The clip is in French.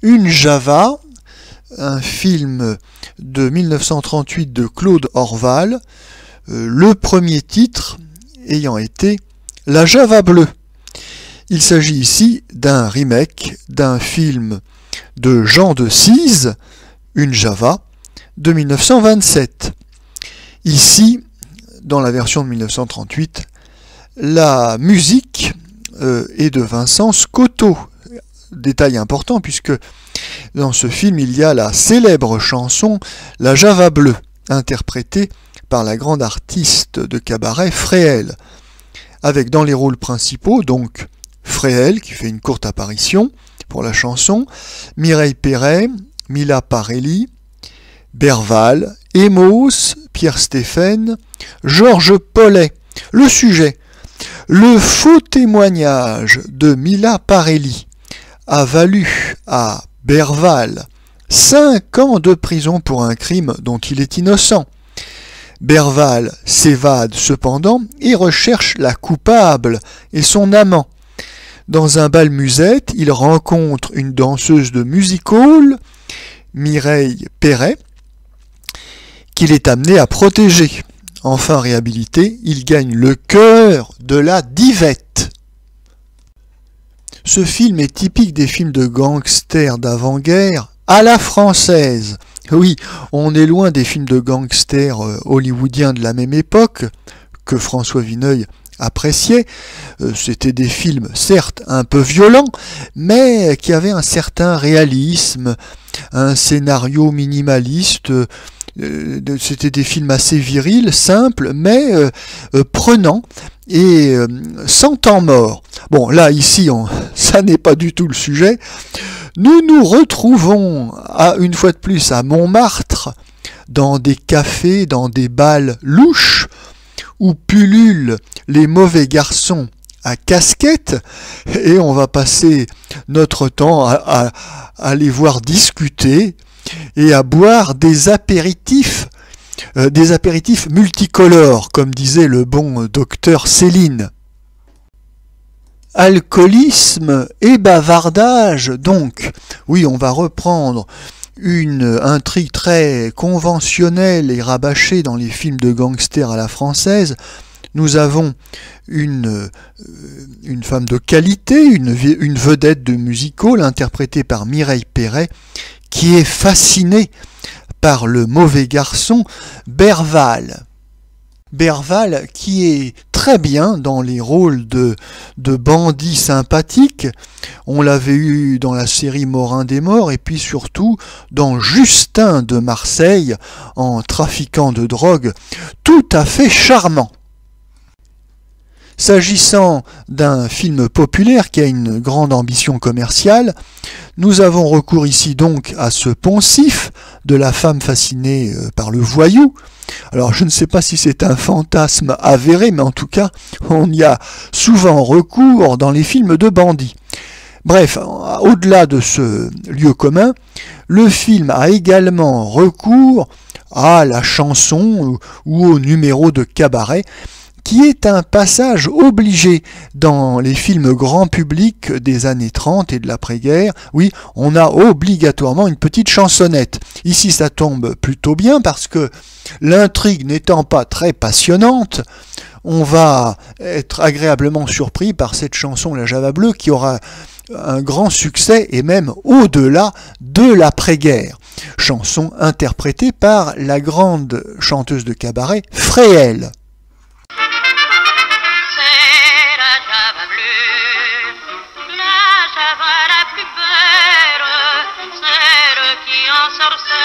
Une Java, un film de 1938 de Claude Orval, le premier titre ayant été La Java bleue. Il s'agit ici d'un remake d'un film de Jean de Cise, Une Java, de 1927. Ici, dans la version de 1938, la musique est de Vincent Scotto. Détail important puisque dans ce film il y a la célèbre chanson La Java bleue, interprétée par la grande artiste de cabaret Fréhel, avec dans les rôles principaux donc Fréhel qui fait une courte apparition pour la chanson, Mireille Perret, Mila Parelli, Berval, Emos, Pierre Stéphane, Georges Paulet. Le sujet: le faux témoignage de Mila Parelli a valu à Berval 5 ans de prison pour un crime dont il est innocent. Berval s'évade cependant et recherche la coupable et son amant. Dans un bal musette, il rencontre une danseuse de music-hall, Mireille Perret, qu'il est amené à protéger. Enfin réhabilité, il gagne le cœur de la divette. Ce film est typique des films de gangsters d'avant-guerre à la française. Oui, on est loin des films de gangsters hollywoodiens de la même époque que François Vineuil appréciait. C'était des films certes un peu violents, mais qui avaient un certain réalisme, un scénario minimaliste. C'était des films assez virils, simples, mais prenants et sans temps mort. Bon, là, ici, ça n'est pas du tout le sujet. Nous nous retrouvons, une fois de plus, à Montmartre, dans des cafés, dans des bals louches, où pullulent les mauvais garçons à casquette, et on va passer notre temps à les voir discuter et à boire des apéritifs multicolores, comme disait le bon docteur Céline. Alcoolisme et bavardage, donc. Oui, on va reprendre une intrigue très conventionnelle et rabâchée dans les films de gangsters à la française. Nous avons une femme de qualité, une vedette de music-hall interprétée par Mireille Perret, qui est fascinée par le mauvais garçon Berval. Berval qui est très bien dans les rôles de bandits sympathiques. On l'avait eu dans la série Morin des Morts et puis surtout dans Justin de Marseille en trafiquant de drogue, tout à fait charmant. S'agissant d'un film populaire qui a une grande ambition commerciale, nous avons recours ici donc à ce poncif de la femme fascinée par le voyou. Alors je ne sais pas si c'est un fantasme avéré, mais en tout cas on y a souvent recours dans les films de bandits. Bref, au-delà de ce lieu commun, le film a également recours à la chanson ou au numéro de cabaret, qui est un passage obligé dans les films grand public des années 30 et de l'après-guerre. Oui, on a obligatoirement une petite chansonnette. Ici, ça tombe plutôt bien parce que l'intrigue n'étant pas très passionnante, on va être agréablement surpris par cette chanson La Java bleue qui aura un grand succès et même au-delà de l'après-guerre. Chanson interprétée par la grande chanteuse de cabaret Fréhel. La Java la plus belle, celle qui ensorcelle.